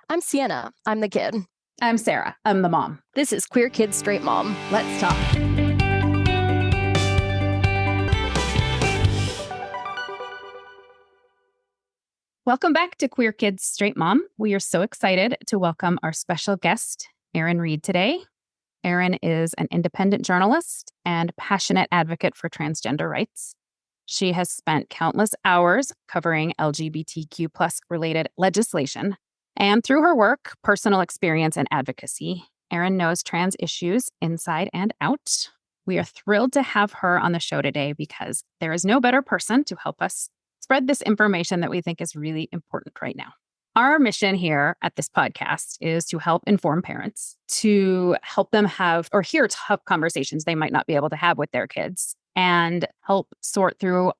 I'm Sienna. I'm the kid. I'm Sarah. I'm the mom. This is Queer Kid Straight Mom. Let's talk. Welcome back to Queer Kids Straight Mom. We are so excited to welcome our special guest, Erin Reed, today. Erin is an independent journalist and passionate advocate for transgender rights. She has spent countless hours covering LGBTQ+ related legislation. And through her work, personal experience, and advocacy, Erin knows trans issues inside and out. We are thrilled to have her on the show today because there is no better person to help us spread this information that we think is really important right now. Our mission here at this podcast is to help inform parents, to help them have or hear tough conversations they might not be able to have with their kids, and help sort through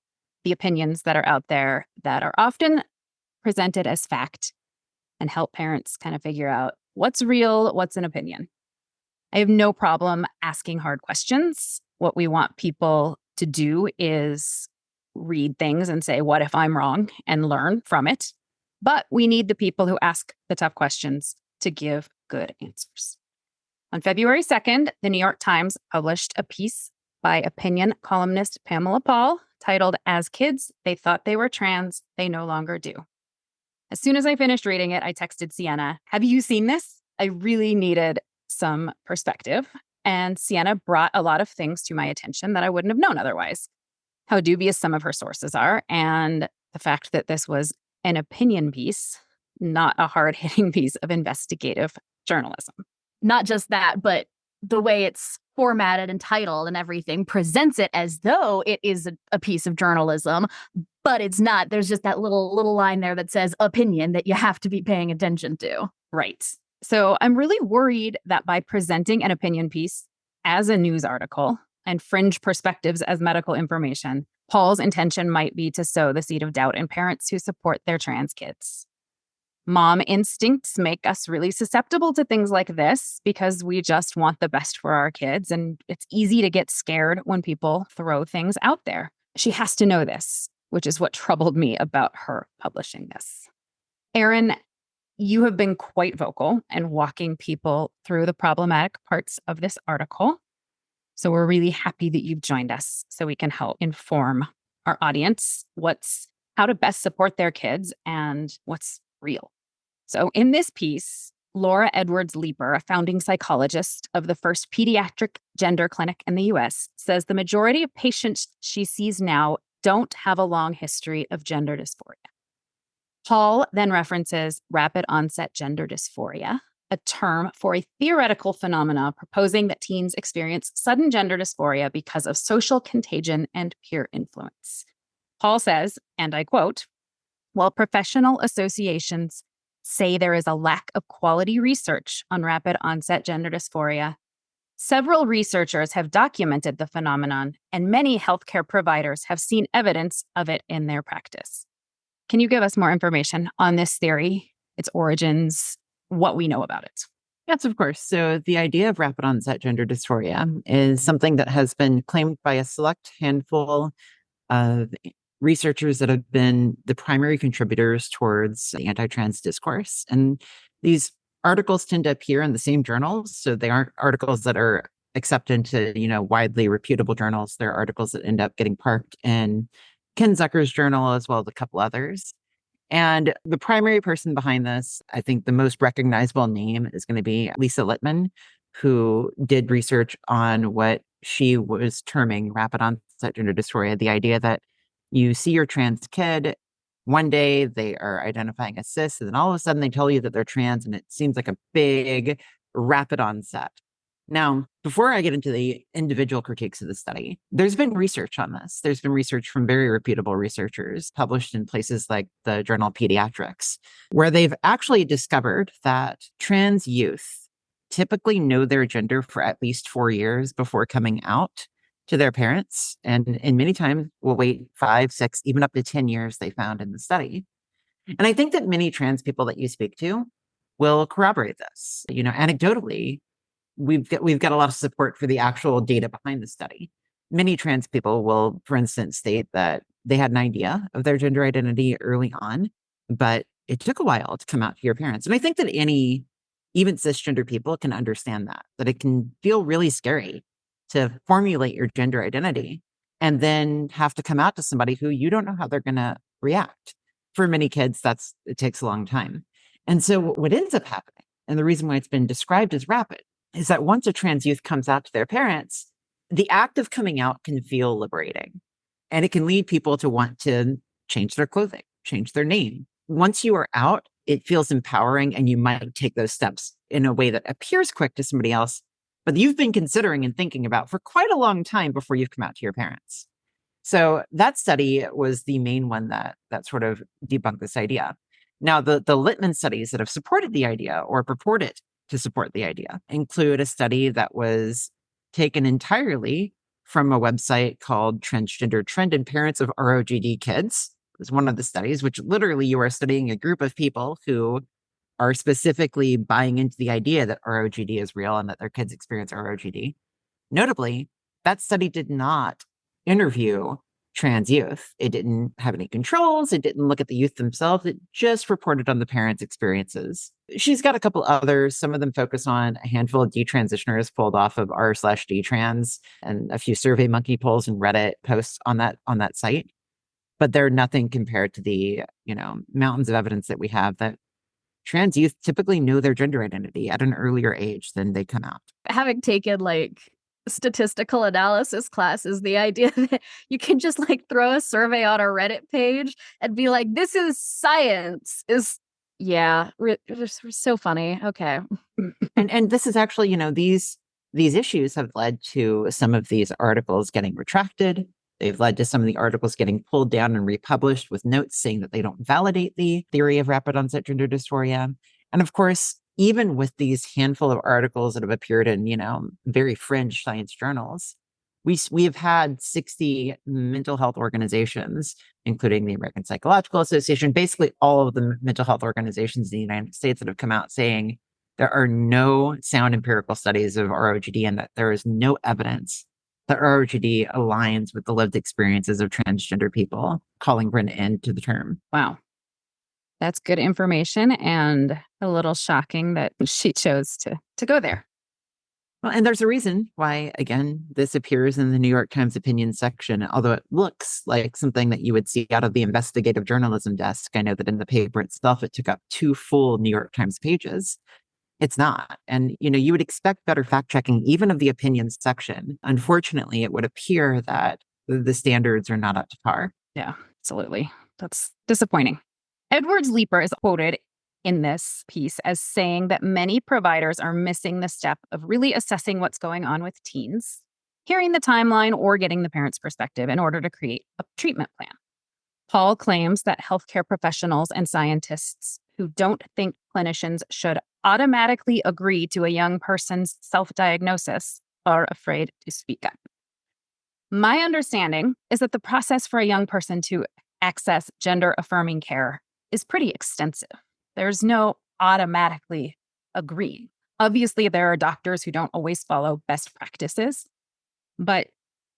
the opinions that are out there that are often presented as fact, and help parents kind of figure out what's real, what's an opinion. I have no problem asking hard questions. What we want people to do is read things and say, what if I'm wrong, and learn from it. But we need the people who ask the tough questions to give good answers. On February 2nd, the New York Times published a piece by opinion columnist Pamela Paul titled, "As Kids, They Thought They Were Trans, They No Longer Do." As soon as I finished reading it, I texted Sienna, "Have you seen this? I really needed some perspective." And Sienna brought a lot of things to my attention that I wouldn't have known otherwise. How dubious some of her sources are, and the fact that this was an opinion piece, not a hard-hitting piece of investigative journalism. Not just that, but the way it's formatted and titled and everything presents it as though it is a piece of journalism, but it's not. There's just that little line there that says opinion that you have to be paying attention to. Right. So I'm really worried that by presenting an opinion piece as a news article and fringe perspectives as medical information, Paul's intention might be to sow the seed of doubt in parents who support their trans kids. Mom instincts make us really susceptible to things like this because we just want the best for our kids, and it's easy to get scared when people throw things out there. She has to know this, which is what troubled me about her publishing this. Erin, you have been quite vocal in walking people through the problematic parts of this article. So we're really happy that you've joined us so we can help inform our audience how to best support their kids and what's real. So in this piece, Laura Edwards-Leeper, a founding psychologist of the first pediatric gender clinic in the US, says the majority of patients she sees now don't have a long history of gender dysphoria. Paul then references rapid onset gender dysphoria, a term for a theoretical phenomena proposing that teens experience sudden gender dysphoria because of social contagion and peer influence. Paul says, and I quote, "While professional associations say there is a lack of quality research on rapid onset gender dysphoria, several researchers have documented the phenomenon, and many healthcare providers have seen evidence of it in their practice." Can you give us more information on this theory, its origins, what we know about it? Yes, of course. So the idea of rapid onset gender dysphoria is something that has been claimed by a select handful of researchers that have been the primary contributors towards the anti-trans discourse. And these articles tend to appear in the same journals. So they aren't articles that are accepted to, widely reputable journals. They're articles that end up getting parked in Ken Zucker's journal as well as a couple others. And the primary person behind this, I think the most recognizable name is going to be Lisa Littman, who did research on what she was terming rapid onset gender dysphoria, the idea that you see your trans kid, one day they are identifying as cis, and then all of a sudden they tell you that they're trans, and it seems like a big rapid onset. Now, before I get into the individual critiques of the study, there's been research on this. There's been research from very reputable researchers published in places like the Journal of Pediatrics, where they've actually discovered that trans youth typically know their gender for at least 4 years before coming out to their parents. And many times will wait 5, 6, even up to 10 years, they found in the study. And I think that many trans people that you speak to will corroborate this. Anecdotally, we've got a lot of support for the actual data behind the study. Many trans people will, for instance, state that they had an idea of their gender identity early on, but it took a while to come out to your parents. And I think that even cisgender people can understand that it can feel really scary to formulate your gender identity and then have to come out to somebody who you don't know how they're going to react. For many kids, it takes a long time. And so what ends up happening, and the reason why it's been described as rapid, is that once a trans youth comes out to their parents, the act of coming out can feel liberating. And it can lead people to want to change their clothing, change their name. Once you are out, it feels empowering, and you might take those steps in a way that appears quick to somebody else, but you've been considering and thinking about for quite a long time before you've come out to your parents. So that study was the main one that sort of debunked this idea. Now, the Littman studies that have supported the idea or purported to support the idea include a study that was taken entirely from a website called Transgender Trend in Parents of ROGD Kids. It was one of the studies, which literally you are studying a group of people who are specifically buying into the idea that ROGD is real and that their kids experience ROGD. Notably, that study did not interview trans youth. It didn't have any controls. It didn't look at the youth themselves. It just reported on the parents' experiences. She's got a couple others. Some of them focus on a handful of detransitioners pulled off of r/dtrans and a few SurveyMonkey polls and Reddit posts on that site. But they're nothing compared to the, mountains of evidence that we have that trans youth typically know their gender identity at an earlier age than they come out. Having taken statistical analysis classes, the idea that you can just throw a survey on a Reddit page and be like, this is science is, so funny. Okay. And this is actually, these issues have led to some of these articles getting retracted. They've led to some of the articles getting pulled down and republished with notes saying that they don't validate the theory of rapid onset gender dysphoria. And of course, even with these handful of articles that have appeared in, very fringe science journals, we have had 60 mental health organizations, including the American Psychological Association, basically all of the mental health organizations in the United States that have come out saying there are no sound empirical studies of ROGD and that there is no evidence that ROGD aligns with the lived experiences of transgender people, calling for an end to the term. Wow. That's good information and a little shocking that she chose to go there. Well, and there's a reason why, again, this appears in the New York Times opinion section, although it looks like something that you would see out of the investigative journalism desk. I know that in the paper itself, it took up 2 full New York Times pages. It's not. And, you would expect better fact checking, even of the opinions section. Unfortunately, it would appear that the standards are not up to par. Yeah, absolutely. That's disappointing. Edwards Leeper is quoted in this piece as saying that many providers are missing the step of really assessing what's going on with teens, hearing the timeline, or getting the parent's perspective in order to create a treatment plan. Paul claims that healthcare professionals and scientists who don't think clinicians should automatically agree to a young person's self-diagnosis are afraid to speak up. My understanding is that the process for a young person to access gender-affirming care is pretty extensive. There's no automatically agreeing. Obviously, there are doctors who don't always follow best practices, but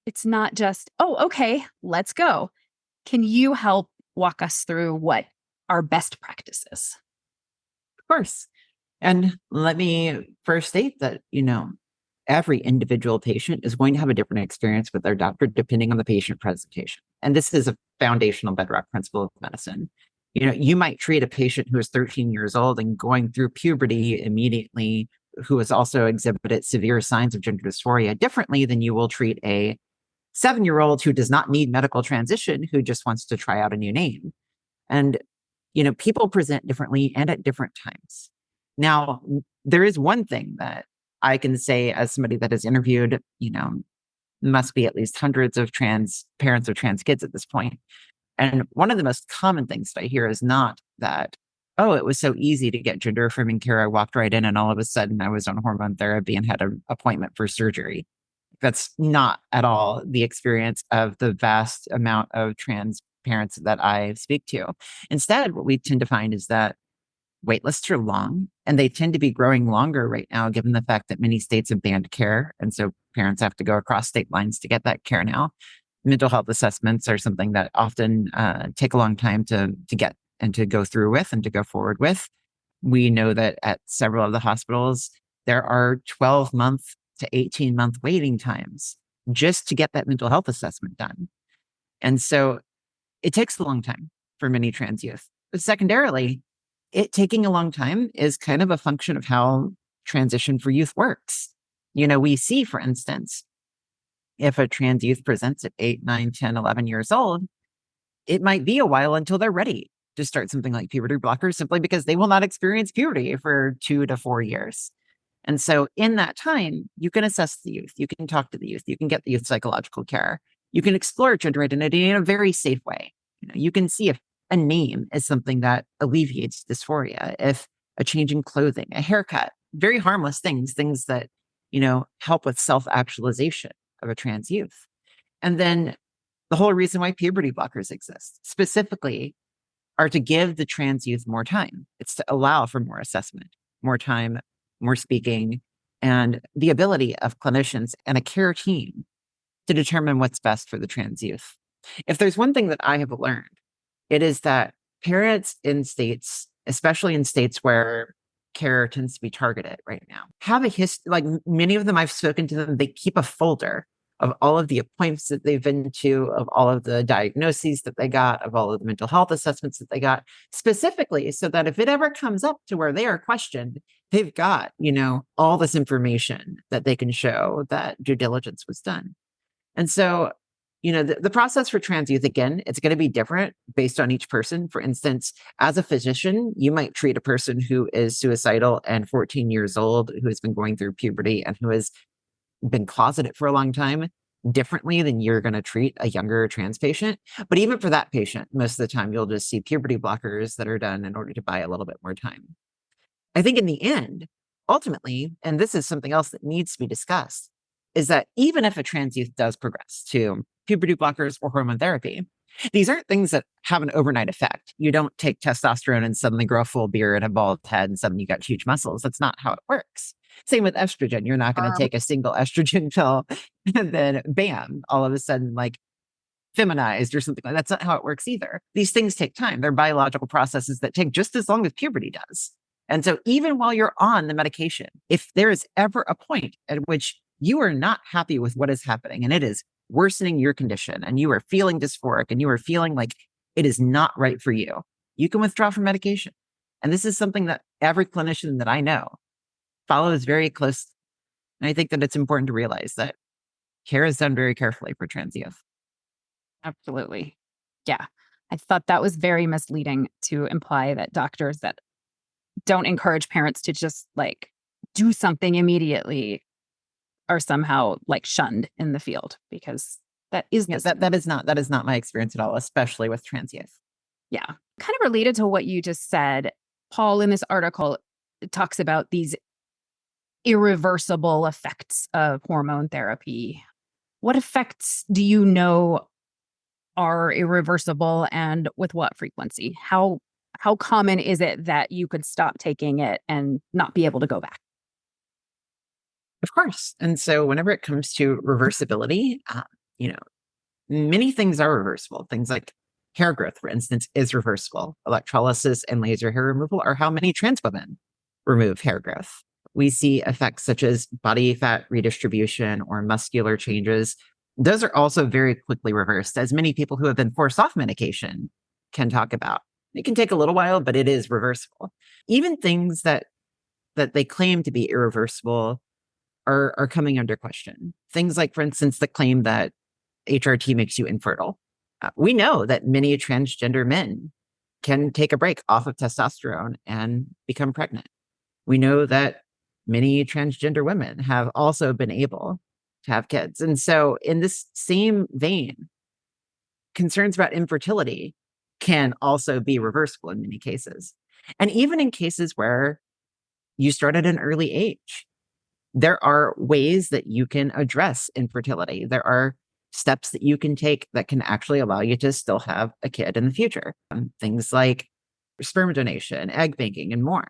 it's not just, oh, okay, let's go. Can you help walk us through what are best practices? Of course. And let me first state that, every individual patient is going to have a different experience with their doctor depending on the patient presentation. And this is a foundational bedrock principle of medicine. You might treat a patient who is 13 years old and going through puberty immediately, who has also exhibited severe signs of gender dysphoria differently than you will treat a 7-year-old who does not need medical transition, who just wants to try out a new name. And, people present differently and at different times. Now, there is one thing that I can say as somebody that has interviewed, must be at least hundreds of parents of trans kids at this point. And one of the most common things that I hear is not that, oh, it was so easy to get gender affirming care. I walked right in and all of a sudden I was on hormone therapy and had an appointment for surgery. That's not at all the experience of the vast amount of trans parents that I speak to. Instead, what we tend to find is that wait lists are long, and they tend to be growing longer right now, given the fact that many states have banned care. And so parents have to go across state lines to get that care now. Mental health assessments are something that often take a long time to get and to go through with and to go forward with. We know that at several of the hospitals, there are 12-month to 18-month waiting times just to get that mental health assessment done. And so it takes a long time for many trans youth. But secondarily, it taking a long time is kind of a function of how transition for youth works. We see, for instance, if a trans youth presents at 8, 9, 10, 11 years old, it might be a while until they're ready to start something like puberty blockers, simply because they will not experience puberty for 2 to 4 years. And so in that time, you can assess the youth, you can talk to the youth, you can get the youth psychological care, you can explore gender identity in a very safe way. You can see if a name is something that alleviates dysphoria, if a change in clothing, a haircut, very harmless things that, help with self-actualization of a trans youth. And then the whole reason why puberty blockers exist specifically are to give the trans youth more time. It's to allow for more assessment, more time, more speaking, and the ability of clinicians and a care team to determine what's best for the trans youth. If there's one thing that I have learned, it is that parents in states, especially in states where care tends to be targeted right now, have a history. Like many of them, I've spoken to them, they keep a folder of all of the appointments that they've been to, of all of the diagnoses that they got, of all of the mental health assessments that they got, specifically so that if it ever comes up to where they are questioned, they've got, all this information that they can show that due diligence was done. And so, the process for trans youth, again, it's going to be different based on each person. For instance, as a physician, you might treat a person who is suicidal and 14 years old, who has been going through puberty and who has been closeted for a long time differently than you're going to treat a younger trans patient. But even for that patient, most of the time, you'll just see puberty blockers that are done in order to buy a little bit more time. I think in the end, ultimately, and this is something else that needs to be discussed, is that even if a trans youth does progress to puberty blockers or hormone therapy, these aren't things that have an overnight effect. You don't take testosterone and suddenly grow a full beard, a bald head, and suddenly you got huge muscles. That's not how it works. Same with estrogen. You're not going to take a single estrogen pill and then bam, all of a sudden like feminized or something like that. That's not how it works either. These things take time. They're biological processes that take just as long as puberty does. And so even while you're on the medication, if there is ever a point at which you are not happy with what is happening and it is worsening your condition and you are feeling dysphoric and you are feeling like it is not right for you, you can withdraw from medication. And this is something that every clinician that I know follows very close. And I think that it's important to realize that care is done very carefully for trans youth. Absolutely. Yeah. I thought that was very misleading to imply that doctors that don't encourage parents to just like do something immediately are somehow like shunned in the field, because that is that is not my experience at all, especially with trans youth. Yeah. Kind of related to what you just said, Paul, in this article, talks about these irreversible effects of hormone therapy. What effects do you know are irreversible and with what frequency? How common is it that you could stop taking it and not be able to go back? Of course. And so whenever it comes to reversibility, many things are reversible. Things like hair growth, for instance, is reversible. Electrolysis and laser hair removal are how many trans women remove hair growth. We see effects such as body fat redistribution or muscular changes. Those are also very quickly reversed, as many people who have been forced off medication can talk about. It can take a little while, but it is reversible. Even things that they claim to be irreversible are coming under question. Things like, for instance, the claim that HRT makes you infertile. We know that many transgender men can take a break off of testosterone and become pregnant. We know that many transgender women have also been able to have kids. And so in this same vein, concerns about infertility can also be reversible in many cases. And even in cases where you start at an early age, there are ways that you can address infertility. There are steps that you can take that can actually allow you to still have a kid in the future. Things like sperm donation, egg banking, and more.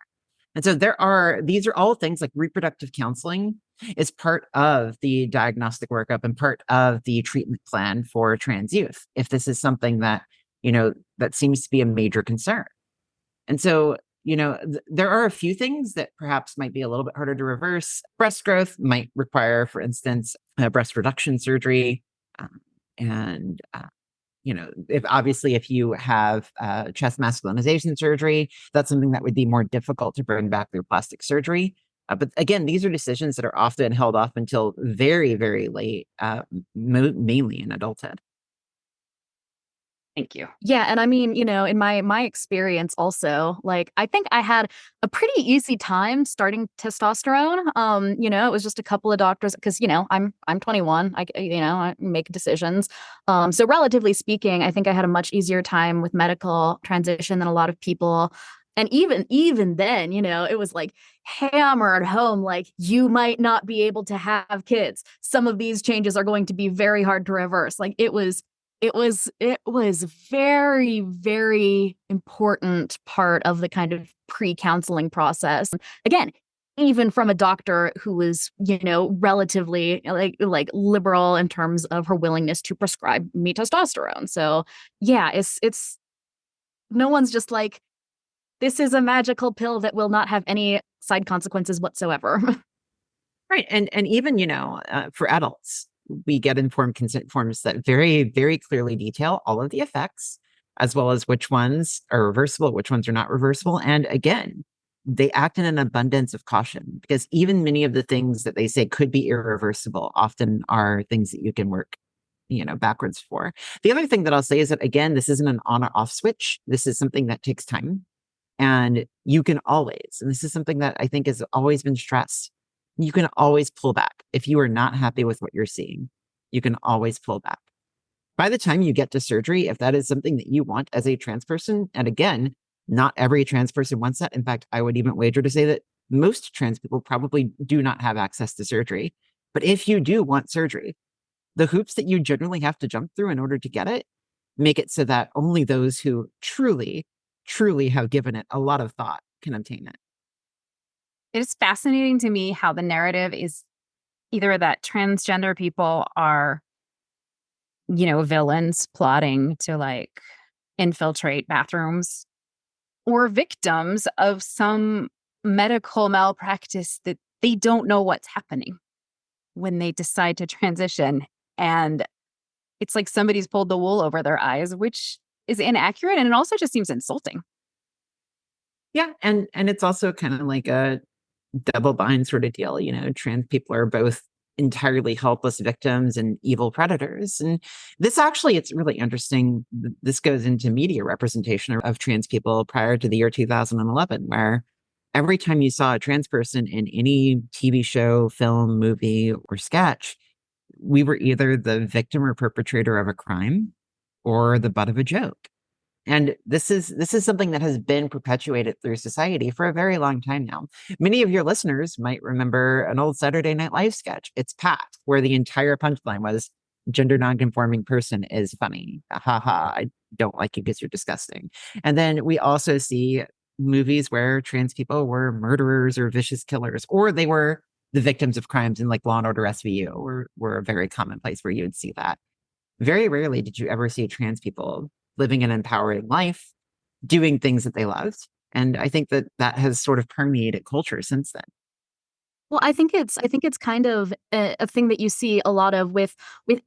And so these are all things like reproductive counseling is part of the diagnostic workup and part of the treatment plan for trans youth. If this is something that, that seems to be a major concern. And so, there are a few things that perhaps might be a little bit harder to reverse. Breast growth might require, for instance, breast reduction surgery. And if you have chest masculinization surgery, that's something that would be more difficult to bring back through plastic surgery. But again, these are decisions that are often held off until very, very late, mainly in adulthood. Thank you. Yeah, and I mean, in my experience also, like I think I had a pretty easy time starting testosterone. It was just a couple of doctors because, I'm 21. I make decisions. So relatively speaking, I think I had a much easier time with medical transition than a lot of people. And even then, it was like hammered home, like you might not be able to have kids. Some of these changes are going to be very hard to reverse. Like it was very, very important part of the kind of pre-counseling process. Again, even from a doctor who was, relatively like liberal in terms of her willingness to prescribe me testosterone. So yeah, it's no one's just like, this is a magical pill that will not have any side consequences whatsoever. Right. And even, for adults, we get informed consent forms that very, very clearly detail all of the effects, as well as which ones are reversible, which ones are not reversible. And again, they act in an abundance of caution because even many of the things that they say could be irreversible often are things that you can work, backwards for. The other thing that I'll say is that, again, this isn't an on or off switch. This is something that takes time. And you can always, and this is something that I think has always been stressed, you can always pull back. If you are not happy with what you're seeing, you can always pull back. By the time you get to surgery, if that is something that you want as a trans person, and again, not every trans person wants that. In fact, I would even wager to say that most trans people probably do not have access to surgery. But if you do want surgery, the hoops that you generally have to jump through in order to get it make it so that only those who truly, truly have given it a lot of thought can obtain it. It is fascinating to me how the narrative is either that transgender people are, villains plotting to like infiltrate bathrooms or victims of some medical malpractice that they don't know what's happening when they decide to transition. And it's like somebody's pulled the wool over their eyes, which is inaccurate. And it also just seems insulting. Yeah. And it's also kind of like a double bind sort of deal. Trans people are both entirely helpless victims and evil predators. And this actually, it's really interesting. This goes into media representation of trans people prior to the year 2011, where every time you saw a trans person in any TV show, film, movie, or sketch, we were either the victim or perpetrator of a crime or the butt of a joke. And this is something that has been perpetuated through society for a very long time now. Many of your listeners might remember an old Saturday Night Live sketch, It's Pat, where the entire punchline was gender nonconforming person is funny. Ha ha, I don't like you because you're disgusting. And then we also see movies where trans people were murderers or vicious killers, or they were the victims of crimes in like Law and Order SVU, were a very common place where you would see that. Very rarely did you ever see trans people living an empowering life, doing things that they loved. And I think that has sort of permeated culture since then. Well, I think it's kind of a thing that you see a lot of with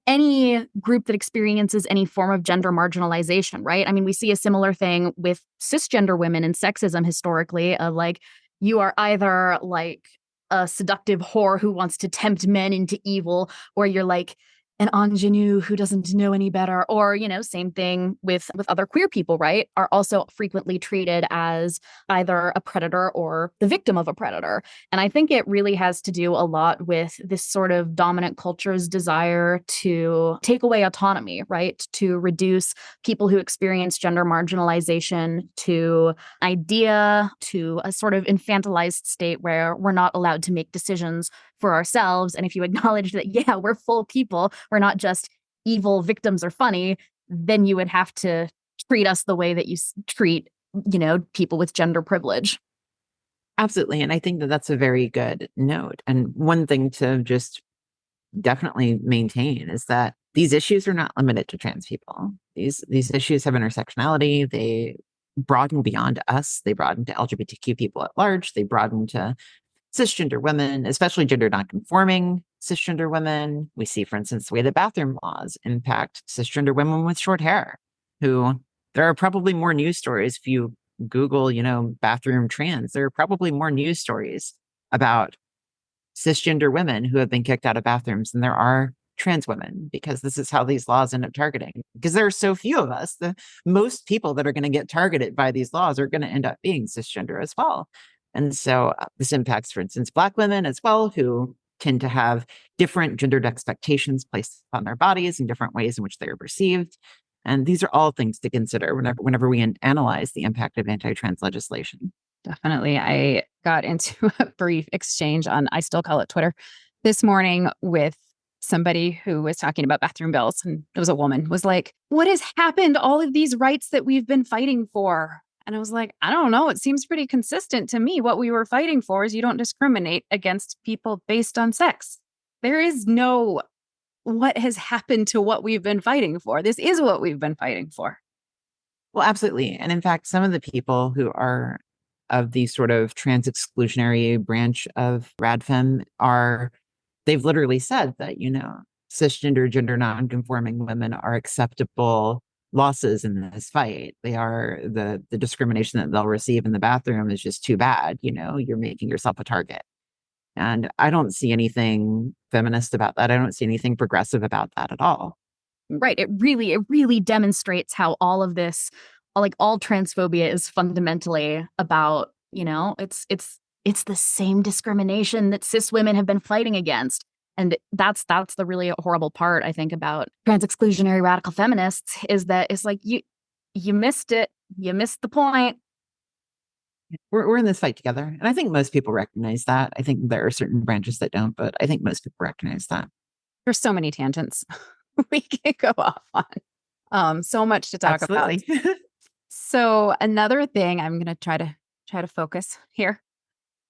any group that experiences any form of gender marginalization, right? I mean, we see a similar thing with cisgender women and sexism historically, of like you are either like a seductive whore who wants to tempt men into evil, or you're like an ingenue who doesn't know any better, or same thing with other queer people, right, are also frequently treated as either a predator or the victim of a predator. And I think it really has to do a lot with this sort of dominant culture's desire to take away autonomy, right, to reduce people who experience gender marginalization to idea, to a sort of infantilized state where we're not allowed to make decisions for ourselves. And if you acknowledge that, yeah, we're full people, we're not just evil victims or funny, then you would have to treat us the way that you treat, people with gender privilege. Absolutely. And I think that that's a very good note. And one thing to just definitely maintain is that these issues are not limited to trans people. These issues have intersectionality. They broaden beyond us. They broaden to LGBTQ people at large. They broaden to cisgender women, especially gender nonconforming cisgender women. We see, for instance, the way that bathroom laws impact cisgender women with short hair, who there are probably more news stories. If you Google, bathroom trans, there are probably more news stories about cisgender women who have been kicked out of bathrooms than there are trans women, because this is how these laws end up targeting. Because there are so few of us, the most people that are going to get targeted by these laws are going to end up being cisgender as well. And so this impacts, for instance, Black women as well, who tend to have different gendered expectations placed on their bodies and different ways in which they are perceived. And these are all things to consider whenever we analyze the impact of anti-trans legislation. Definitely. I got into a brief exchange on, I still call it Twitter, this morning with somebody who was talking about bathroom bills. And it was a woman, was like, what has happened? All of these rights that we've been fighting for. And I was like, I don't know. It seems pretty consistent to me. What we were fighting for is you don't discriminate against people based on sex. There is no what has happened to what we've been fighting for. This is what we've been fighting for. Well, absolutely. And in fact, some of the people who are of the sort of trans exclusionary branch of RADFEM they've literally said that, cisgender, gender nonconforming women are acceptable losses in this fight. They are the discrimination that they'll receive in the bathroom is just too bad. You're making yourself a target. And I don't see anything feminist about that. I don't see anything progressive about that at all. Right. It really demonstrates how all of this, like all transphobia, is fundamentally about, it's the same discrimination that cis women have been fighting against. And that's the really horrible part, I think, about trans exclusionary radical feminists, is that it's like you missed it. You missed the point. We're in this fight together. And I think most people recognize that. I think there are certain branches that don't, but I think most people recognize that. There's so many tangents we can go off on. So much to talk Absolutely. about. So another thing I'm going to try to focus here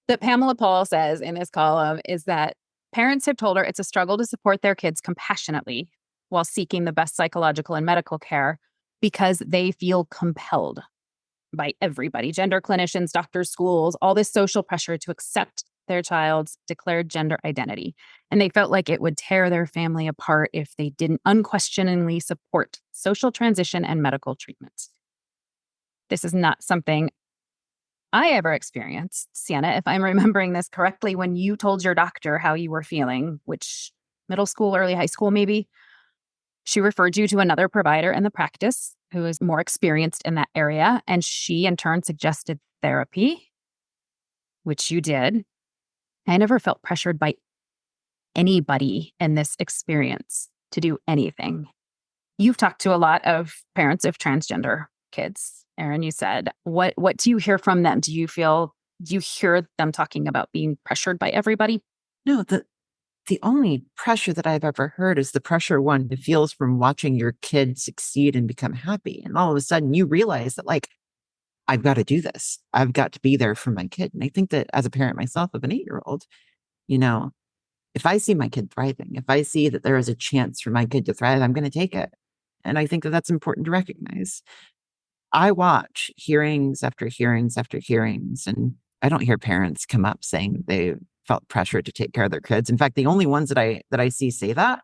that Pamela Paul says in this column is that parents have told her it's a struggle to support their kids compassionately while seeking the best psychological and medical care because they feel compelled by everybody, gender clinicians, doctors, schools, all this social pressure to accept their child's declared gender identity. And they felt like it would tear their family apart if they didn't unquestioningly support social transition and medical treatments. This is not something I ever experienced. Sienna, if I'm remembering this correctly, when you told your doctor how you were feeling, which middle school, early high school, maybe, she referred you to another provider in the practice who is more experienced in that area. And she, in turn, suggested therapy, which you did. I never felt pressured by anybody in this experience to do anything. You've talked to a lot of parents of transgender kids. Erin, you said, what do you hear from them? Do you hear them talking about being pressured by everybody? No, the only pressure that I've ever heard is the pressure one feels from watching your kid succeed and become happy. And all of a sudden you realize that, like, I've got to do this. I've got to be there for my kid. And I think that as a parent myself of an 8-year-old, if I see my kid thriving, if I see that there is a chance for my kid to thrive, I'm going to take it. And I think that that's important to recognize. I watch hearings after hearings after hearings, and I don't hear parents come up saying they felt pressure to take care of their kids. In fact, the only ones that I see say that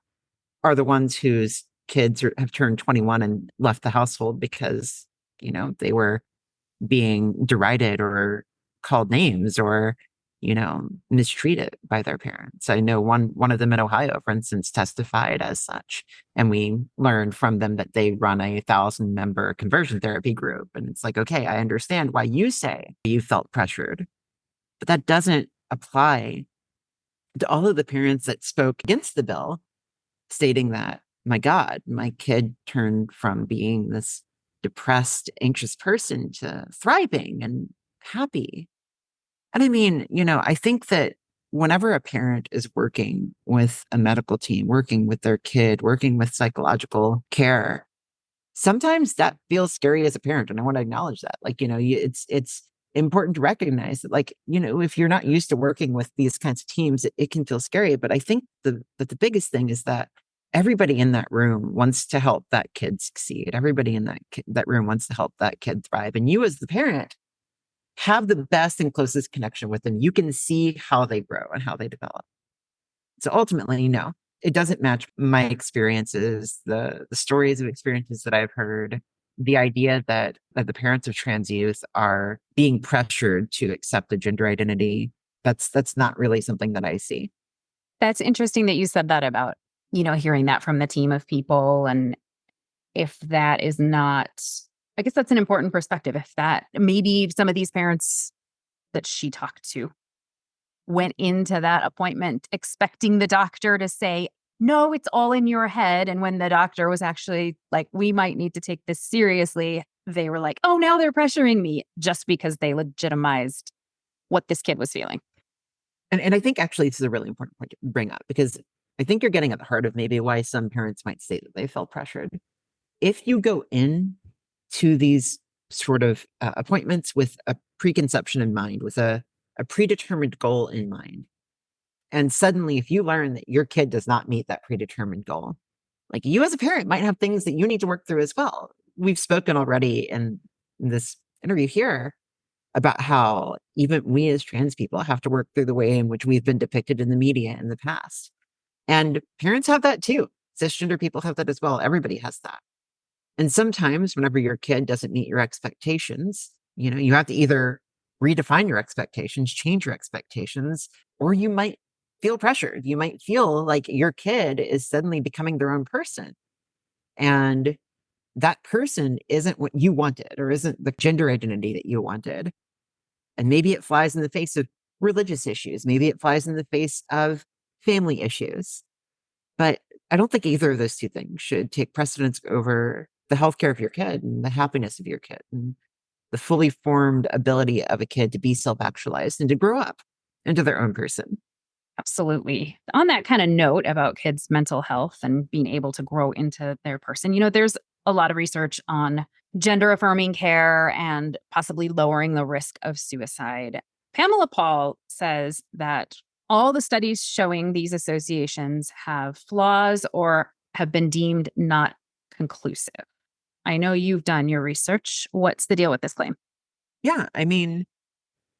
are the ones whose kids have turned 21 and left the household because, they were being derided or called names or, mistreated by their parents. I know one of them in Ohio, for instance, testified as such. And we learned from them that they run a 1,000-member conversion therapy group. And it's like, okay, I understand why you say you felt pressured, but that doesn't apply to all of the parents that spoke against the bill, stating that, my God, my kid turned from being this depressed, anxious person to thriving and happy. And I mean, I think that whenever a parent is working with a medical team, working with their kid, working with psychological care, sometimes that feels scary as a parent. And I want to acknowledge that. Like, it's important to recognize that, like, if you're not used to working with these kinds of teams, it can feel scary. But I think that the biggest thing is that everybody in that room wants to help that kid succeed. Everybody in that room wants to help that kid thrive. And you as the parent have the best and closest connection with them. You can see how they grow and how they develop. So ultimately, no, it doesn't match my experiences, the stories of experiences that I've heard, the idea that the parents of trans youth are being pressured to accept a gender identity. That's not really something that I see. That's interesting that you said that about, hearing that from the team of people. And if that is not, I guess that's an important perspective. If that maybe some of these parents that she talked to went into that appointment expecting the doctor to say, no, it's all in your head. And when the doctor was actually like, we might need to take this seriously, they were like, oh, now they're pressuring me, just because they legitimized what this kid was feeling. And I think actually this is a really important point to bring up, because I think you're getting at the heart of maybe why some parents might say that they felt pressured. If you go in to these sort of appointments with a preconception in mind, with a predetermined goal in mind, and suddenly if you learn that your kid does not meet that predetermined goal, like, you as a parent might have things that you need to work through as well. We've spoken already in this interview here about how even we as trans people have to work through the way in which we've been depicted in the media in the past. And parents have that too. Cisgender people have that as well. Everybody has that. And sometimes whenever your kid doesn't meet your expectations, you have to either redefine your expectations, change your expectations, or you might feel pressured. You might feel like your kid is suddenly becoming their own person. And that person isn't what you wanted, or isn't the gender identity that you wanted. And maybe it flies in the face of religious issues. Maybe it flies in the face of family issues. But I don't think either of those two things should take precedence over the healthcare of your kid and the happiness of your kid and the fully formed ability of a kid to be self-actualized and to grow up into their own person. Absolutely. On that kind of note about kids' mental health and being able to grow into their person, there's a lot of research on gender affirming care and possibly lowering the risk of suicide. Pamela Paul says that all the studies showing these associations have flaws or have been deemed not conclusive. I know you've done your research. What's the deal with this claim? Yeah,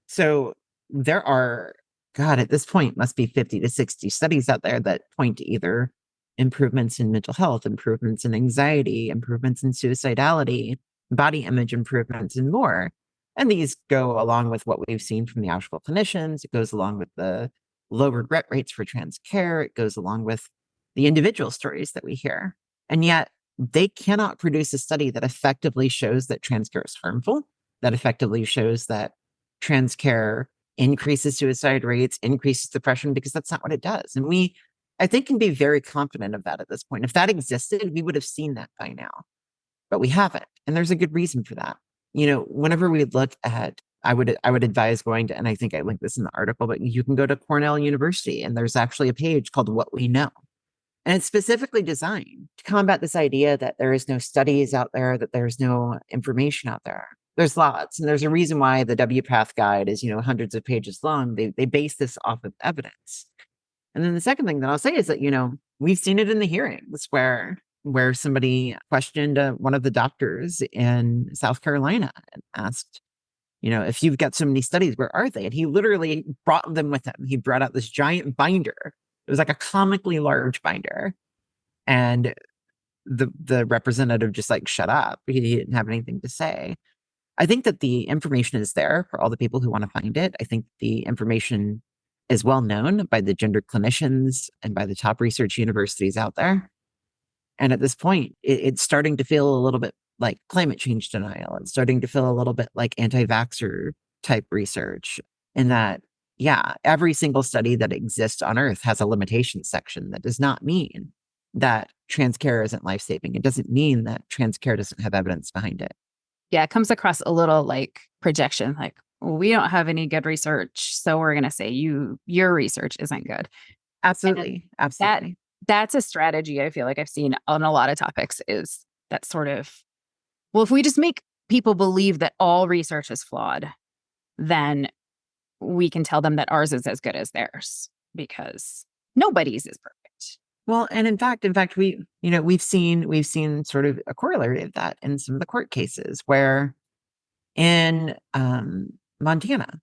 so there are, God, at this point, must be 50 to 60 studies out there that point to either improvements in mental health, improvements in anxiety, improvements in suicidality, body image improvements, and more. And these go along with what we've seen from the actual clinicians. It goes along with the low regret rates for trans care. It goes along with the individual stories that we hear. And yet they cannot produce a study that effectively shows that trans care is harmful, that effectively shows that trans care increases suicide rates, increases depression, because that's not what it does. And we, I think, can be very confident of that at this point. If that existed, we would have seen that by now, but we haven't. And there's a good reason for that. Whenever we look at, I would advise going to, and I think I linked this in the article, but you can go to Cornell University and there's actually a page called What We Know. And it's specifically designed to combat this idea that there is no studies out there, that there's no information out there. There's lots. And there's a reason why the WPATH guide is, hundreds of pages long. They base this off of evidence. And then the second thing that I'll say is that, we've seen it in the hearings where somebody questioned one of the doctors in South Carolina and asked, if you've got so many studies, where are they? And he literally brought them with him. He brought out this giant binder. It was like a comically large binder. And the representative just shut up. He didn't have anything to say. I think that the information is there for all the people who want to find it. I think the information is well known by the gender clinicians and by the top research universities out there. And at this point, it's starting to feel a little bit like climate change denial. It's starting to feel a little bit like anti-vaxxer type research, in that, yeah, every single study that exists on Earth has a limitations section. That does not mean that trans care isn't life-saving. It doesn't mean that trans care doesn't have evidence behind it. Yeah, it comes across a little like projection, like, we don't have any good research, so we're going to say your research isn't good. Absolutely. Absolutely. That's a strategy I feel like I've seen on a lot of topics, is that sort of, well, if we just make people believe that all research is flawed, then we can tell them that ours is as good as theirs, because nobody's is perfect. Well, and in fact, we've seen sort of a corollary of that in some of the court cases where in Montana,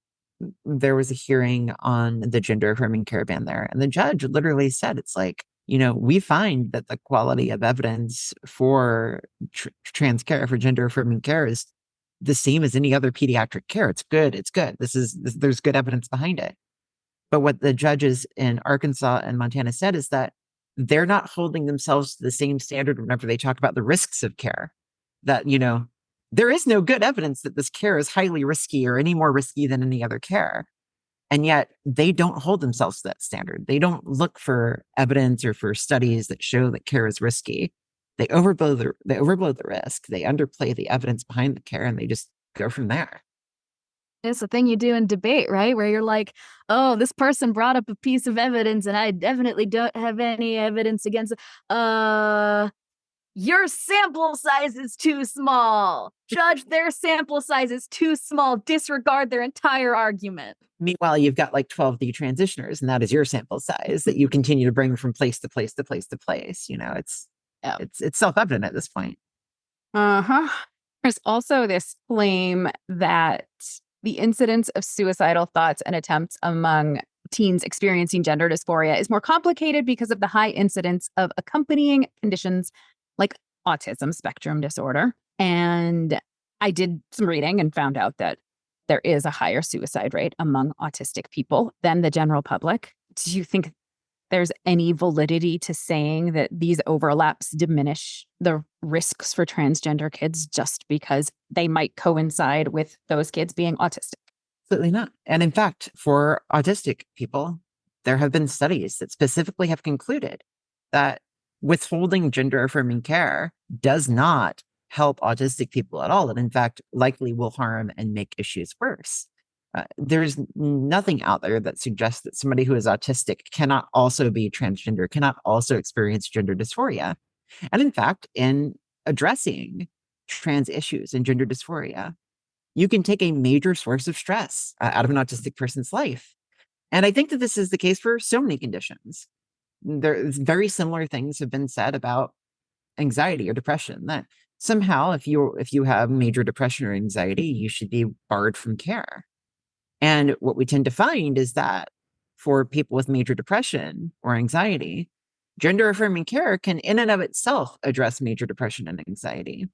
there was a hearing on the gender affirming care ban there. And the judge literally said, it's like, we find that the quality of evidence for trans care, for gender affirming care, is the same as any other pediatric care. It's good. It's good. There's good evidence behind it. But what the judges in Arkansas and Montana said is that they're not holding themselves to the same standard whenever they talk about the risks of care. That, there is no good evidence that this care is highly risky or any more risky than any other care. And yet they don't hold themselves to that standard. They don't look for evidence or for studies that show that care is risky. They overblow the risk. They underplay the evidence behind the care, and they just go from there. It's the thing you do in debate, right? Where you're like, oh, this person brought up a piece of evidence and I definitely don't have any evidence against it. Your sample size is too small. Judge, their sample size is too small. Disregard their entire argument. Meanwhile, you've got like 12 detransitioners, and that is your sample size that you continue to bring from place to place to place to place. It's self-evident at this point. Uh-huh. There's also this claim that the incidence of suicidal thoughts and attempts among teens experiencing gender dysphoria is more complicated because of the high incidence of accompanying conditions like autism spectrum disorder. And I did some reading and found out that there is a higher suicide rate among autistic people than the general public. Do you think there's any validity to saying that these overlaps diminish the risks for transgender kids just because they might coincide with those kids being autistic? Absolutely not. And in fact, for autistic people, there have been studies that specifically have concluded that withholding gender affirming care does not help autistic people at all. And in fact, likely will harm and make issues worse. There's nothing out there that suggests that somebody who is autistic cannot also be transgender, cannot also experience gender dysphoria. And in fact, in addressing trans issues and gender dysphoria, you can take a major source of stress out of an autistic person's life. And I think that this is the case for so many conditions. There's very similar things have been said about anxiety or depression, that somehow if you have major depression or anxiety, you should be barred from care. And what we tend to find is that for people with major depression or anxiety, gender affirming care can in and of itself address major depression and anxiety.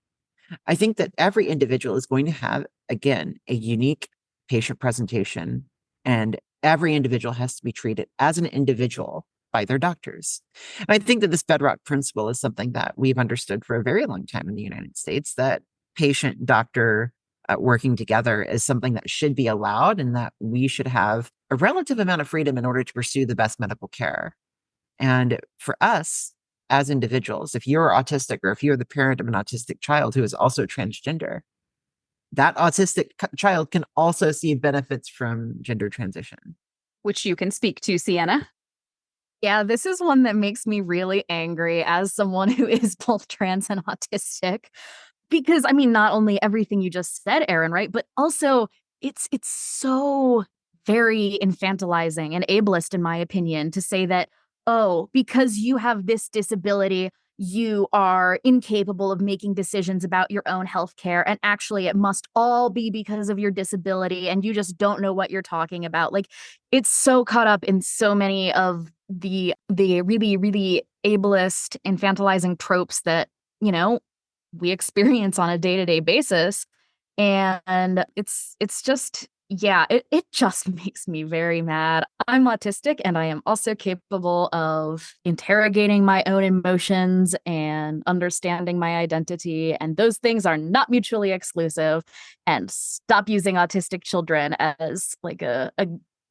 I think that every individual is going to have, again, a unique patient presentation, and every individual has to be treated as an individual by their doctors. And I think that this bedrock principle is something that we've understood for a very long time in the United States, that patient doctor working together is something that should be allowed, and that we should have a relative amount of freedom in order to pursue the best medical care. And for us as individuals, if you're autistic or if you're the parent of an autistic child who is also transgender, that autistic child can also see benefits from gender transition. Which you can speak to, Sienna. Yeah, this is one that makes me really angry as someone who is both trans and autistic. Because, I mean, not only everything you just said, Erin, right? But also it's so very infantilizing and ableist, in my opinion, to say that, oh, because you have this disability, you are incapable of making decisions about your own health care. And actually, it must all be because of your disability. And you just don't know what you're talking about. Like, it's so caught up in so many of the really, really ableist, infantilizing tropes that, we experience on a day-to-day basis. And it's just, yeah, it just makes me very mad. I'm autistic, and I am also capable of interrogating my own emotions and understanding my identity. And those things are not mutually exclusive. And stop using autistic children as like a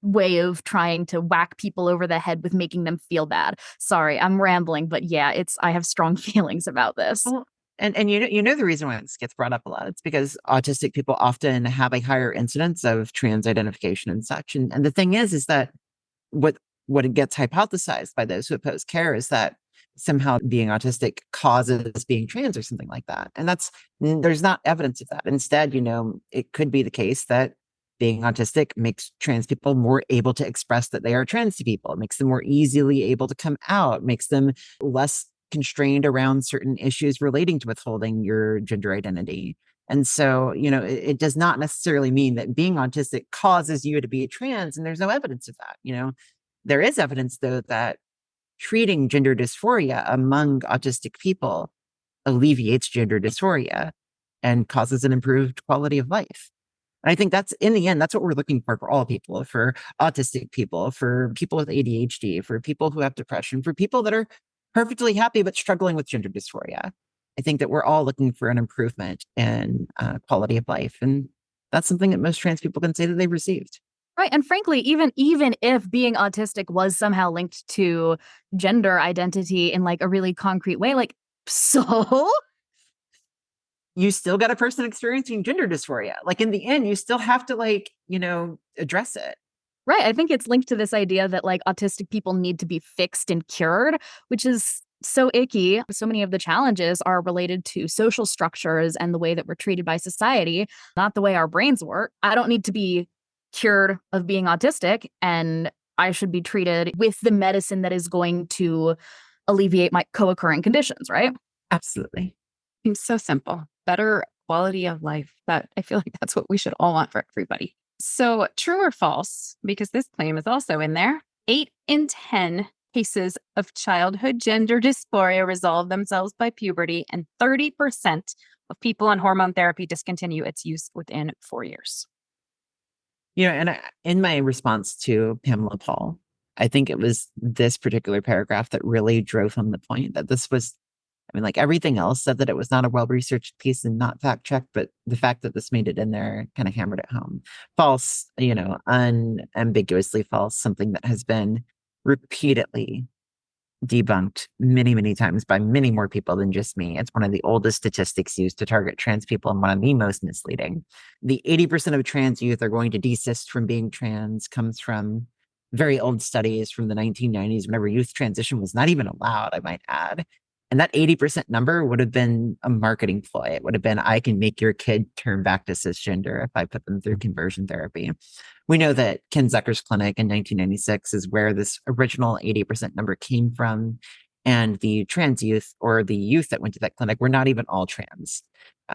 way of trying to whack people over the head with making them feel bad. Sorry, I'm rambling, but yeah, I have strong feelings about this. Well, and the reason why this gets brought up a lot, it's because autistic people often have a higher incidence of trans identification and such. And the thing is that what it gets hypothesized by those who oppose care is that somehow being autistic causes being trans or something like that. And there's not evidence of that. Instead, it could be the case that being autistic makes trans people more able to express that they are trans people. It makes them more easily able to come out, makes them less constrained around certain issues relating to withholding your gender identity. And so, it does not necessarily mean that being autistic causes you to be trans, and there's no evidence of that. There is evidence, though, that treating gender dysphoria among autistic people alleviates gender dysphoria and causes an improved quality of life. And I think that's, in the end, that's what we're looking for all people, for autistic people, for people with ADHD, for people who have depression, for people that are perfectly happy but struggling with gender dysphoria. I think that we're all looking for an improvement in quality of life. And that's something that most trans people can say that they've received. Right. And frankly, even if being autistic was somehow linked to gender identity in like a really concrete way, like, so you still got a person experiencing gender dysphoria. Like, in the end, you still have to address it. Right. I think it's linked to this idea that like autistic people need to be fixed and cured, which is so icky. So many of the challenges are related to social structures and the way that we're treated by society, not the way our brains work. I don't need to be cured of being autistic, and I should be treated with the medicine that is going to alleviate my co-occurring conditions, right? Absolutely. Seems so simple. Better quality of life. That I feel like that's what we should all want for everybody. So true or false, because this claim is also in there, 8 in 10 cases of childhood gender dysphoria resolve themselves by puberty, and 30% of people on hormone therapy discontinue its use within 4 years. And in my response to Pamela Paul, I think it was this particular paragraph that really drove home the point that this was, like everything else said that it was not a well-researched piece and not fact-checked, but the fact that this made it in there kind of hammered it home. False, unambiguously false, something that has been repeatedly debunked many, many times by many more people than just me. It's one of the oldest statistics used to target trans people and one of the most misleading. The 80% of trans youth are going to desist from being trans comes from very old studies from the 1990s, whenever youth transition was not even allowed, I might add. And that 80% number would have been a marketing ploy. It would have been, I can make your kid turn back to cisgender if I put them through conversion therapy. We know that Ken Zucker's clinic in 1996 is where this original 80% number came from. And the trans youth, or the youth that went to that clinic, were not even all trans.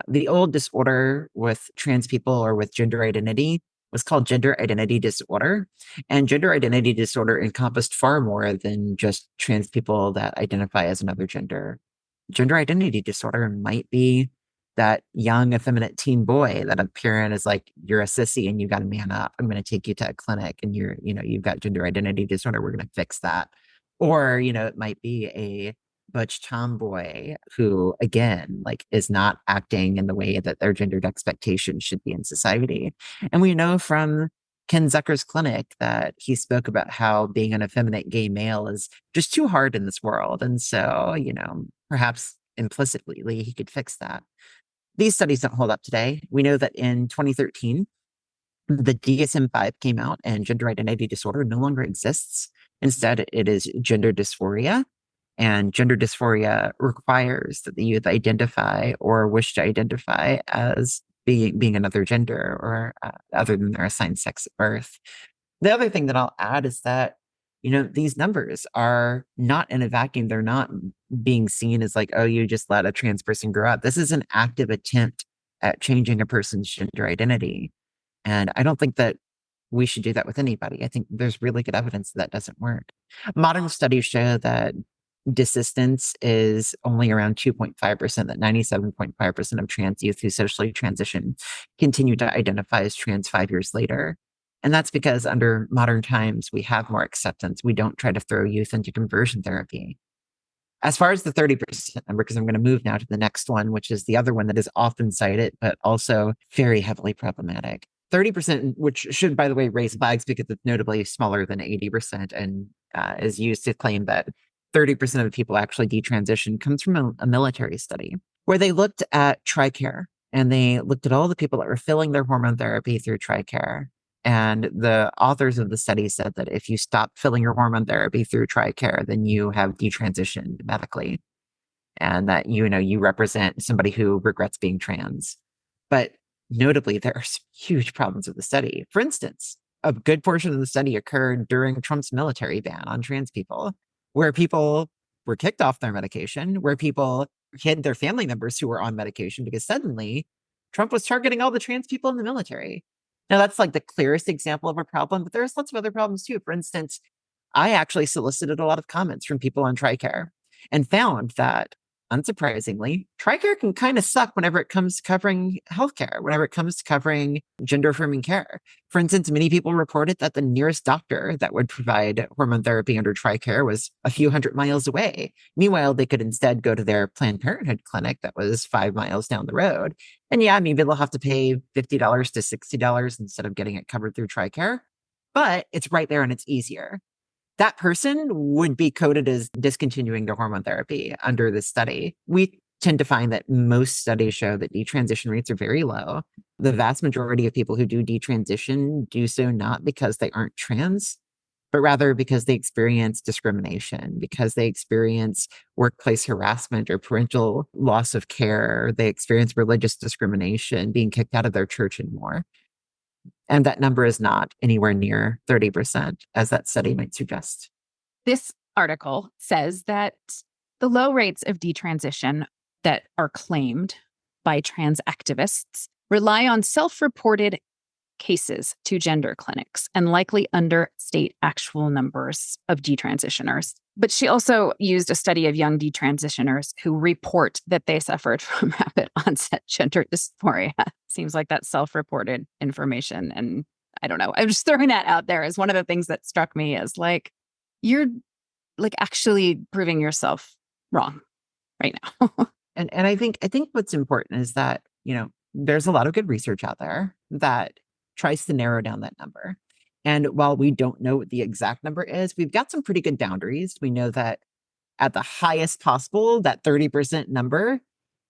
The old disorder with trans people or with gender identity was called gender identity disorder. And gender identity disorder encompassed far more than just trans people that identify as another gender. Gender identity disorder might be that young, effeminate teen boy that a parent is like, you're a sissy and you got to man up. I'm going to take you to a clinic and you've got gender identity disorder. We're going to fix that. Or, it might be a butch tomboy who, again, is not acting in the way that their gendered expectations should be in society. And we know from Ken Zucker's clinic that he spoke about how being an effeminate gay male is just too hard in this world. And so, perhaps implicitly he could fix that. These studies don't hold up today. We know that in 2013, the DSM-5 came out and gender identity disorder no longer exists. Instead, it is gender dysphoria. And gender dysphoria requires that the youth identify or wish to identify as being another gender or other than their assigned sex at birth. The other thing that I'll add is that, these numbers are not in a vacuum. They're not being seen as like, oh, you just let a trans person grow up. This is an active attempt at changing a person's gender identity. And I don't think that we should do that with anybody. I think there's really good evidence that doesn't work. Modern studies show that desistance is only around 2.5%, that 97.5% of trans youth who socially transition continue to identify as trans 5 years later. And that's because under modern times, we have more acceptance. We don't try to throw youth into conversion therapy. As far as the 30% number, because I'm going to move now to the next one, which is the other one that is often cited, but also very heavily problematic. 30%, which should, by the way, raise flags because it's notably smaller than 80% and is used to claim that 30% of people actually detransition, comes from a military study where they looked at TRICARE and they looked at all the people that were filling their hormone therapy through TRICARE. And the authors of the study said that if you stop filling your hormone therapy through TRICARE, then you have detransitioned medically, and that you represent somebody who regrets being trans. But notably, there are some huge problems with the study. For instance, a good portion of the study occurred during Trump's military ban on trans people, where people were kicked off their medication, where people hid their family members who were on medication because suddenly Trump was targeting all the trans people in the military. Now, that's like the clearest example of a problem, but there's lots of other problems too. For instance, I actually solicited a lot of comments from people on TRICARE and found that, unsurprisingly, TRICARE can kind of suck whenever it comes to covering healthcare, whenever it comes to covering gender affirming care. For instance, many people reported that the nearest doctor that would provide hormone therapy under TRICARE was a few hundred miles away. Meanwhile, they could instead go to their Planned Parenthood clinic that was 5 miles down the road. And yeah, maybe they'll have to pay $50 to $60 instead of getting it covered through TRICARE, but it's right there and it's easier. That person would be coded as discontinuing their hormone therapy under this study. We tend to find that most studies show that detransition rates are very low. The vast majority of people who do detransition do so not because they aren't trans, but rather because they experience discrimination, because they experience workplace harassment or parental loss of care. They experience religious discrimination, being kicked out of their church and more. And that number is not anywhere near 30%, as that study might suggest. This article says that the low rates of detransition that are claimed by trans activists rely on self-reported cases to gender clinics and likely understate actual numbers of detransitioners. But she also used a study of young detransitioners who report that they suffered from rapid onset gender dysphoria. Seems like that's self-reported information. And I don't know. I'm just throwing that out there as one of the things that struck me as like, you're like actually proving yourself wrong right now. And I think what's important is that, there's a lot of good research out there that tries to narrow down that number. And while we don't know what the exact number is, we've got some pretty good boundaries. We know that at the highest possible, that 30% number,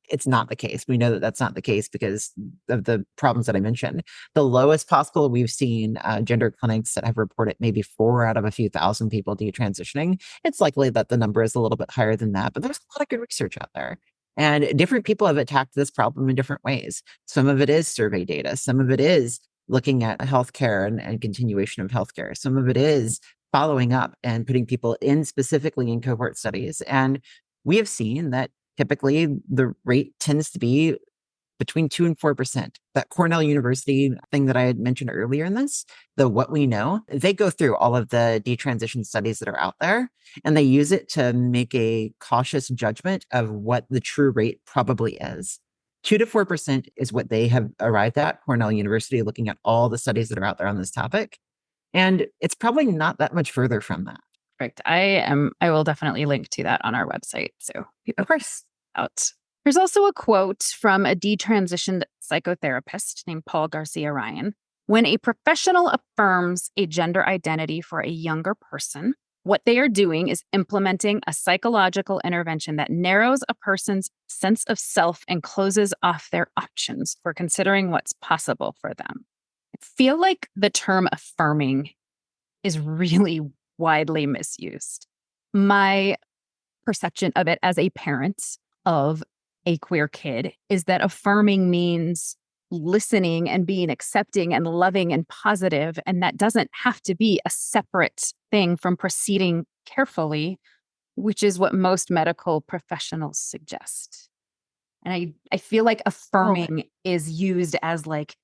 it's not the case. We know that that's not the case because of the problems that I mentioned. The lowest possible, we've seen gender clinics that have reported maybe 4 out of a few thousand people detransitioning. It's likely that the number is a little bit higher than that, but there's a lot of good research out there. And different people have attacked this problem in different ways. Some of it is survey data. Some of it is looking at healthcare and continuation of healthcare. Some of it is following up and putting people in specifically in cohort studies. And we have seen that typically the rate tends to be between 2 and 4%. That Cornell University thing that I had mentioned earlier in this, the What We Know, they go through all of the detransition studies that are out there, and they use it to make a cautious judgment of what the true rate probably is. 2 to 4% is what they have arrived at, Cornell University, looking at all the studies that are out there on this topic. And it's probably not that much further from that. Perfect. I will definitely link to that on our website. So people Of course. out. There's also a quote from a detransitioned psychotherapist named Paul Garcia Ryan. When a professional affirms a gender identity for a younger person, what they are doing is implementing a psychological intervention that narrows a person's sense of self and closes off their options for considering what's possible for them. I feel like the term affirming is really widely misused. My perception of it as a parent of a queer kid is that affirming means listening and being accepting and loving and positive, and that doesn't have to be a separate thing from proceeding carefully, which is what most medical professionals suggest. And I feel like affirming is used as like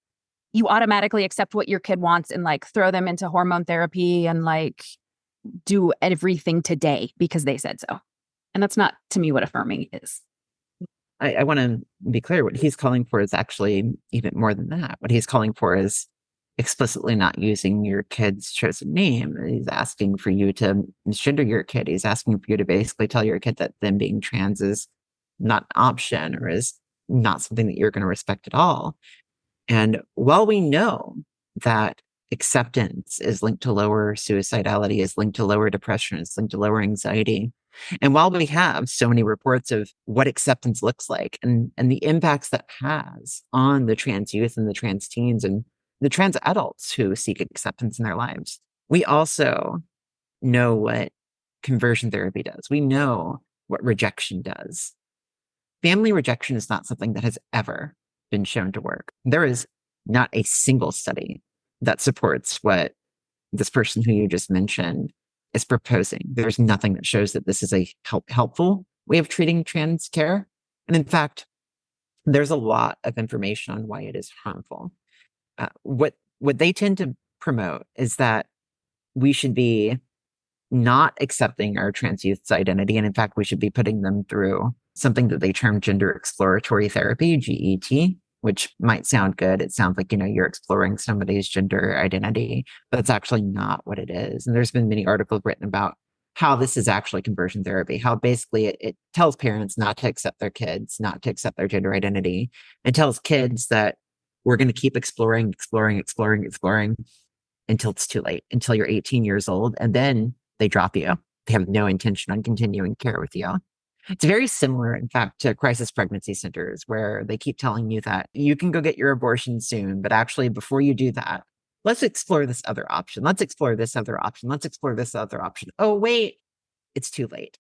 you automatically accept what your kid wants and like throw them into hormone therapy and like do everything today because they said so. And that's not to me what affirming is. I want to be clear. What he's calling for is actually even more than that. What he's calling for is explicitly not using your kid's chosen name. He's asking for you to misgender your kid. He's asking for you to basically tell your kid that them being trans is not an option or is not something that you're going to respect at all. And while we know that acceptance is linked to lower suicidality, is linked to lower depression, is linked to lower anxiety, and while we have so many reports of what acceptance looks like and the impacts that has on the trans youth and the trans teens and the trans adults who seek acceptance in their lives, we also know what conversion therapy does. We know what rejection does. Family rejection is not something that has ever been shown to work. There is not a single study that supports what this person who you just mentioned is proposing. There's nothing that shows that this is a helpful way of treating trans care. And in fact, there's a lot of information on why it is harmful. What they tend to promote is that we should be not accepting our trans youth's identity. And in fact, we should be putting them through something that they term gender exploratory therapy, GET, which might sound good. It sounds like, you're exploring somebody's gender identity, but it's actually not what it is. And there's been many articles written about how this is actually conversion therapy, how basically it tells parents not to accept their kids, not to accept their gender identity. It tells kids that we're going to keep exploring until it's too late, until you're 18 years old. And then they drop you. They have no intention on continuing care with you. It's very similar, in fact, to crisis pregnancy centers, where they keep telling you that you can go get your abortion soon, but actually before you do that, let's explore this other option. Let's explore this other option. Let's explore this other option. Oh, wait, it's too late.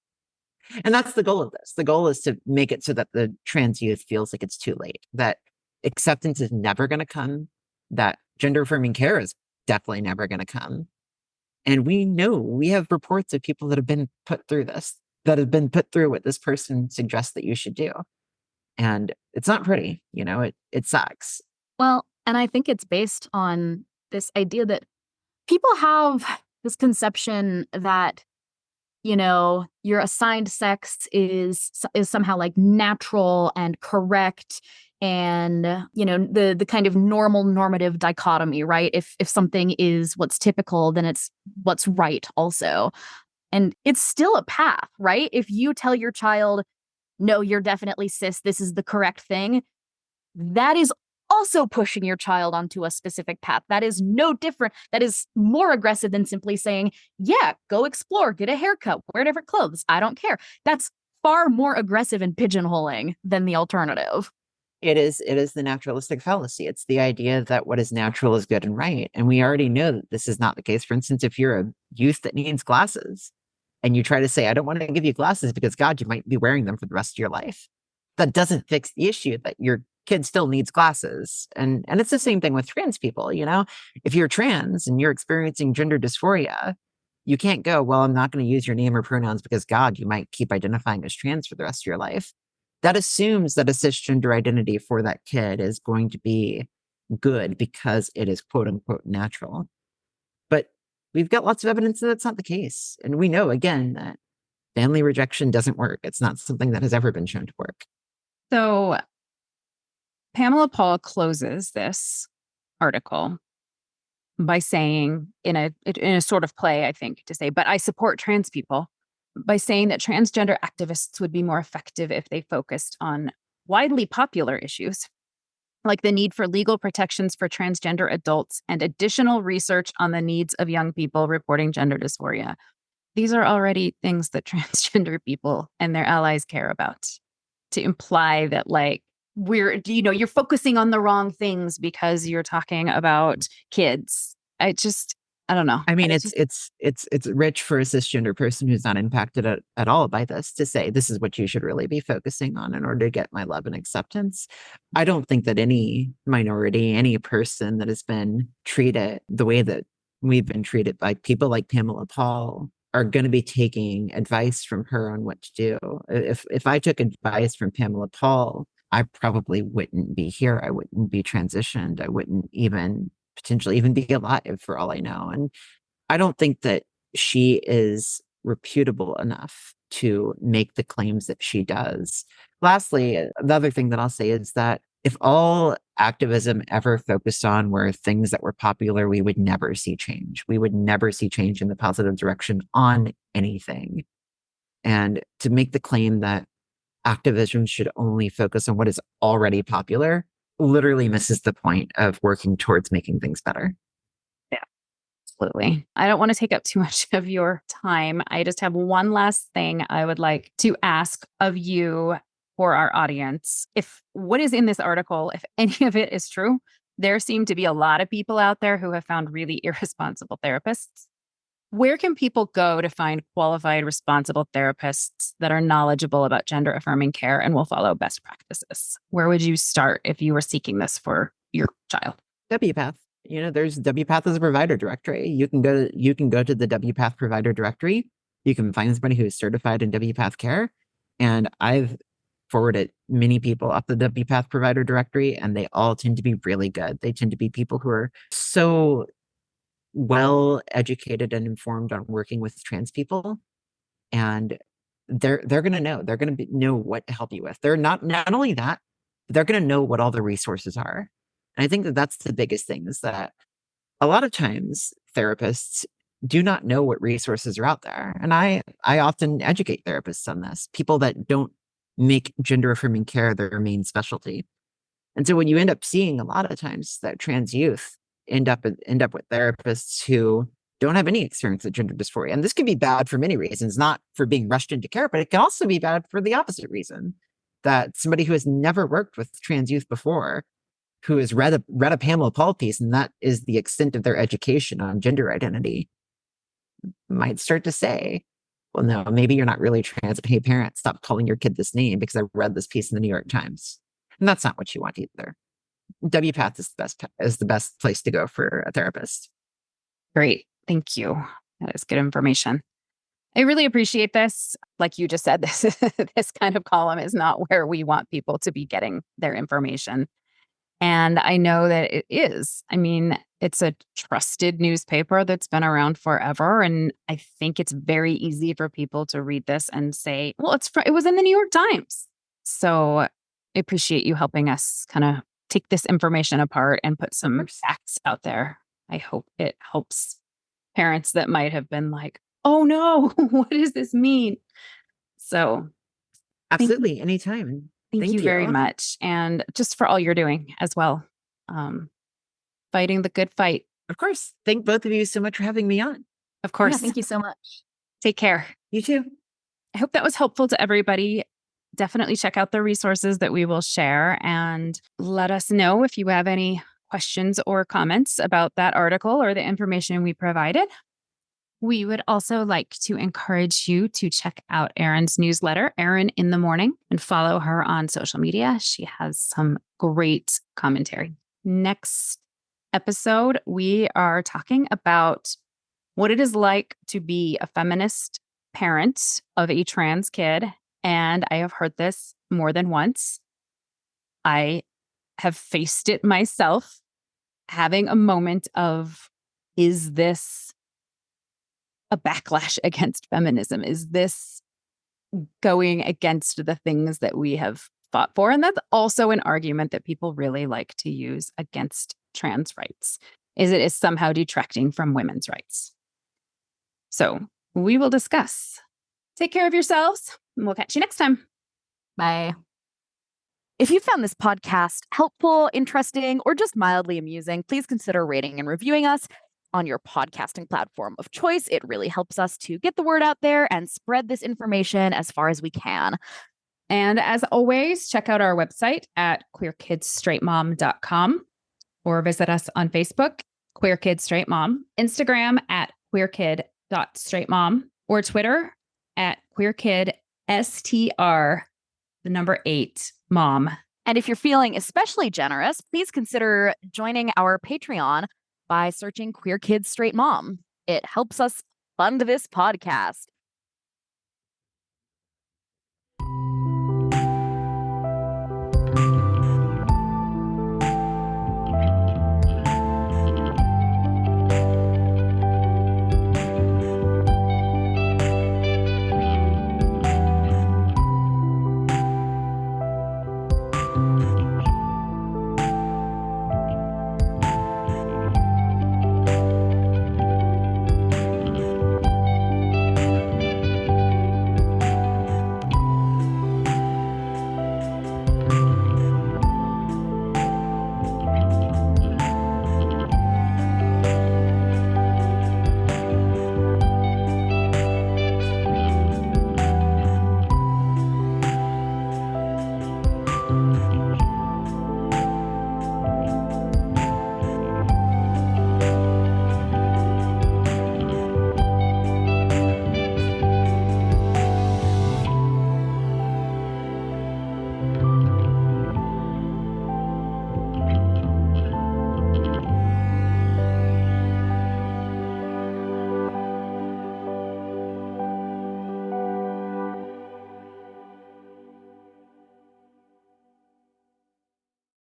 And that's the goal of this. The goal is to make it so that the trans youth feels like it's too late, that acceptance is never going to come, that gender affirming care is definitely never going to come. And we have reports of people that have been put through this, that have been put through what this person suggests that you should do. And it's not pretty, it sucks. Well, and I think it's based on this idea that people have this conception that, your assigned sex is somehow like natural and correct. And, the kind of normative dichotomy, right? If something is what's typical, then it's what's right also. And it's still a path, right? If you tell your child, no, you're definitely cis, this is the correct thing, that is also pushing your child onto a specific path. That is no different. That is more aggressive than simply saying, yeah, go explore, get a haircut, wear different clothes. I don't care. That's far more aggressive and pigeonholing than the alternative. It is the naturalistic fallacy. It's the idea that what is natural is good and right. And we already know that this is not the case. For instance, if you're a youth that needs glasses and you try to say, I don't want to give you glasses because, God, you might be wearing them for the rest of your life, that doesn't fix the issue that your kid still needs glasses. And it's the same thing with trans people. If you're trans and you're experiencing gender dysphoria, you can't go, well, I'm not going to use your name or pronouns because, God, you might keep identifying as trans for the rest of your life. That assumes that a cisgender identity for that kid is going to be good because it is quote unquote natural. But we've got lots of evidence that that's not the case. And we know, again, that family rejection doesn't work. It's not something that has ever been shown to work. So Pamela Paul closes this article by saying, in a sort of play, I think, to say, but I support trans people, by saying that transgender activists would be more effective if they focused on widely popular issues, like the need for legal protections for transgender adults and additional research on the needs of young people reporting gender dysphoria. These are already things that transgender people and their allies care about. To imply that, like, you're focusing on the wrong things because you're talking about kids. I don't know. I mean, it's rich for a cisgender person who's not impacted at all by this to say this is what you should really be focusing on in order to get my love and acceptance. I don't think that any minority, any person that has been treated the way that we've been treated by people like Pamela Paul are going to be taking advice from her on what to do. If I took advice from Pamela Paul, I probably wouldn't be here. I wouldn't be transitioned. I wouldn't even potentially even be alive for all I know. And I don't think that she is reputable enough to make the claims that she does. Lastly, the other thing that I'll say is that if all activism ever focused on were things that were popular, we would never see change. We would never see change in the positive direction on anything. And to make the claim that activism should only focus on what is already popular literally misses the point of working towards making things better. Yeah, absolutely. I don't want to take up too much of your time. I just have one last thing I would like to ask of you for our audience. If what is in this article, if any of it is true, there seem to be a lot of people out there who have found really irresponsible therapists. Where can people go to find qualified, responsible therapists that are knowledgeable about gender affirming care and will follow best practices? Where would you start if you were seeking this for your child? WPATH. There's WPATH as a provider directory. You can go to the WPATH provider directory. You can find somebody who is certified in WPATH care. And I've forwarded many people up the WPATH provider directory, and they all tend to be really good. They tend to be people who are so well educated and informed on working with trans people. And they're going to know. They're going to know what to help you with. They're not only that, they're going to know what all the resources are. And I think that that's the biggest thing, is that a lot of times therapists do not know what resources are out there. And I often educate therapists on this, people that don't make gender affirming care their main specialty. And so what you end up seeing a lot of times, that trans youth end up with therapists who don't have any experience with gender dysphoria. And this can be bad for many reasons, not for being rushed into care, but it can also be bad for the opposite reason, that somebody who has never worked with trans youth before, who has read a Pamela Paul piece, and that is the extent of their education on gender identity, might start to say, well, no, maybe you're not really trans. Hey, parents, stop calling your kid this name because I read this piece in the New York Times. And that's not what you want either. WPATH is the best place to go for a therapist. Great. Thank you. That is good information. I really appreciate this. Like you just said, this kind of column is not where we want people to be getting their information. And I know that it is. I mean, it's a trusted newspaper that's been around forever. And I think it's very easy for people to read this and say, well, it was in the New York Times. So I appreciate you helping us kind of take this information apart and put some facts out there. I hope it helps parents that might have been like, oh no, what does this mean? So absolutely, anytime. Thank you very much. And just for all you're doing as well. Fighting the good fight. Of course. Thank both of you so much for having me on. Of course. Yeah, thank you so much. Take care. You too. I hope that was helpful to everybody. Definitely check out the resources that we will share, and let us know if you have any questions or comments about that article or the information we provided. We would also like to encourage you to check out Erin's newsletter, Erin in the Morning, and follow her on social media. She has some great commentary. Next episode, we are talking about what it is like to be a feminist parent of a trans kid. And I have heard this more than once. I have faced it myself, having a moment of, is this a backlash against feminism? Is this going against the things that we have fought for? And that's also an argument that people really like to use against trans rights, is it is somehow detracting from women's rights. So we will discuss. Take care of yourselves, and we'll catch you next time. Bye. If you found this podcast helpful, interesting, or just mildly amusing, please consider rating and reviewing us on your podcasting platform of choice. It really helps us to get the word out there and spread this information as far as we can. And as always, check out our website at queerkidsstraightmom.com, or visit us on Facebook, Queer Kid Straight Mom, Instagram at queerkid.straightmom, or Twitter at queerkidstr8mom. And if you're feeling especially generous, please consider joining our Patreon by searching Queer Kids Straight Mom. It helps us fund this podcast.